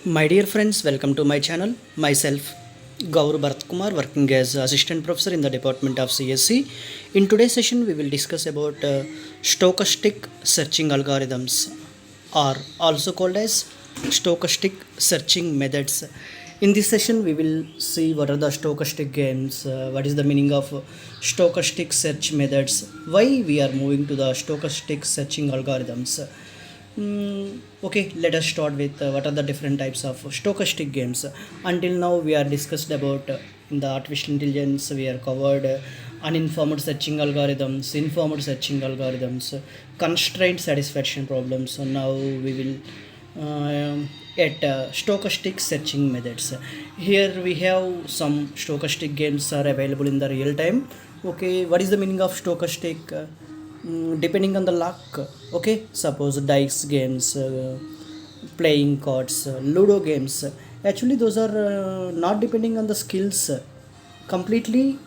My dear friends, welcome to my channel. Myself, Gaur Bharat Kumar, working as Assistant Professor in the Department of CSC. In today's session, we will discuss about stochastic searching algorithms, or also called as stochastic searching methods. In this session, we will see what are the stochastic games, what is the meaning of stochastic search methods, why we are moving to the stochastic searching algorithms. Okay, let us start with what are the different types of stochastic games. Until now, we are discussed about in the artificial intelligence. We are covered uninformed searching algorithms, informed searching algorithms, constraint satisfaction problems. So now we will at stochastic searching methods. Here we have some stochastic games are available in the real time. Okay, what is the meaning of stochastic? Depending on the luck. Okay, suppose dice games, playing cards, ludo games, actually those are not depending on the skills completely,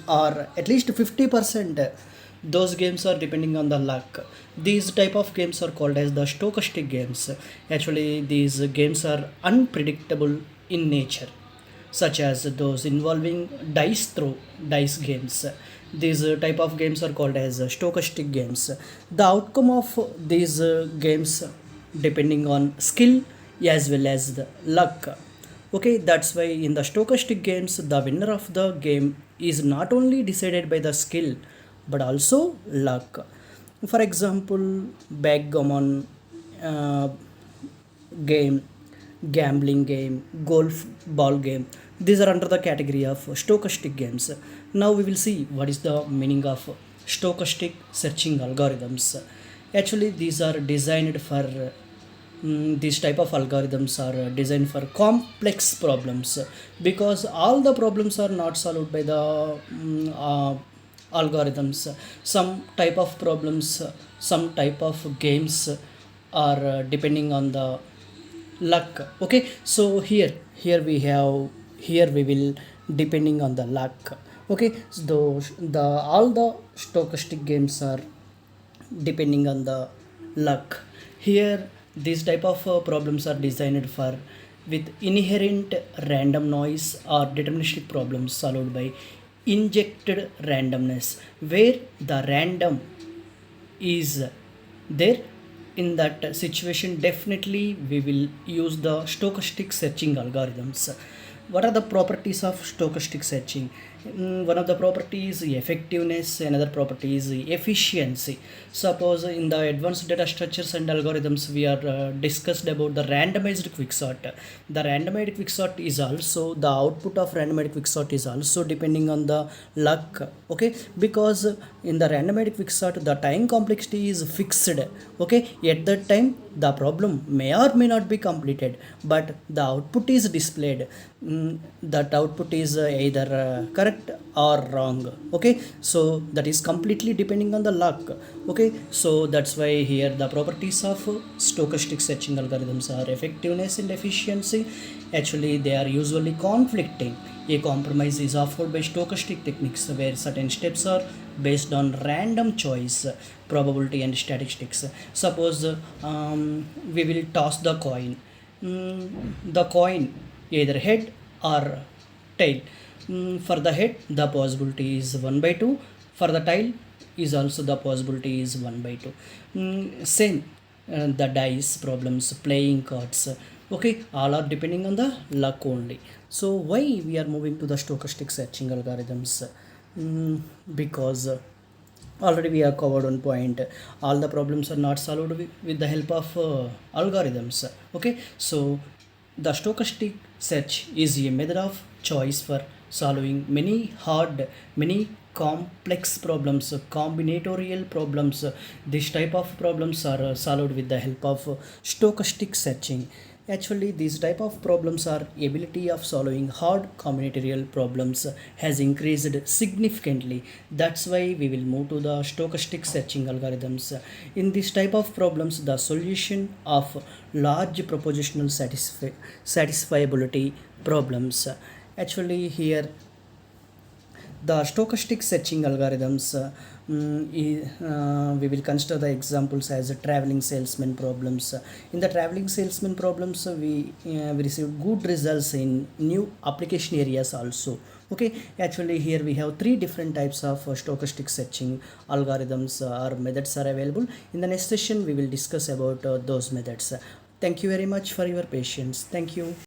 or at least 50%. Those games are depending on the luck. These type of games are called as the stochastic games. Actually these games are unpredictable in nature, such as those involving dice throw dice games. These type of games are called as stochastic games. The outcome of these games depending on skill as well as the luck. Okay, that's why in the stochastic games the winner of the game is not only decided by the skill but also luck. For example, backgammon uh, game, gambling game, golf ball game. These are under the category of stochastic games. Now we will see what is the meaning of stochastic searching algorithms. Actually, these are designed for these type of algorithms are designed for complex problems, because all the problems are not solved by the algorithms. Some type of problems, some type of games are depending on the luck. Okay, so here we have, here we will depending on the luck. Okay, so the all the stochastic games are depending on the luck. Here these type of problems are designed for with inherent random noise or deterministic problems solved by injected randomness, where the random is there. In that situation, definitely we will use the stochastic searching algorithms. What are the properties of stochastic searching? One of the properties is effectiveness, another property is efficiency. Suppose in the advanced data structures and algorithms we are discussed about the randomized quicksort. The randomized quicksort is also, the output of randomized quicksort is also depending on the luck. Okay, because in the randomized quicksort the time complexity is fixed. Okay, at that time the problem may or may not be completed, but the output is displayed. That output is either correct or wrong. Okay, so that is completely depending on the luck. Okay, so that's why here the properties of stochastic searching algorithms are effectiveness and efficiency. Actually they are usually conflicting. A compromise is offered by stochastic techniques where certain steps are based on random choice, probability and statistics. Suppose we will toss the coin. The coin either head or tail. For the head the possibility is 1 by 2, for the tail is also the possibility is 1 by 2. Same the dice problems, playing cards. Okay, all are depending on the luck only. So why we are moving to the stochastic searching algorithms? Because already we have covered one point, all the problems are not solved with the help of algorithms. Okay, so the stochastic search is a method of choice for solving many hard, many complex problems, combinatorial problems. This type of problems are solved with the help of stochastic searching. Actually these type of problems are ability of solving hard combinatorial problems has increased significantly. That's why we will move to the stochastic searching algorithms. In this type of problems the solution of large propositional satisfiability problems. Actually here the stochastic searching algorithms we will consider the examples as a traveling salesman problems. In the traveling salesman problems, we received good results in new application areas also. Okay, actually here we have three different types of stochastic searching algorithms or methods are available. In the next session we will discuss about those methods. Thank you very much for your patience. Thank you.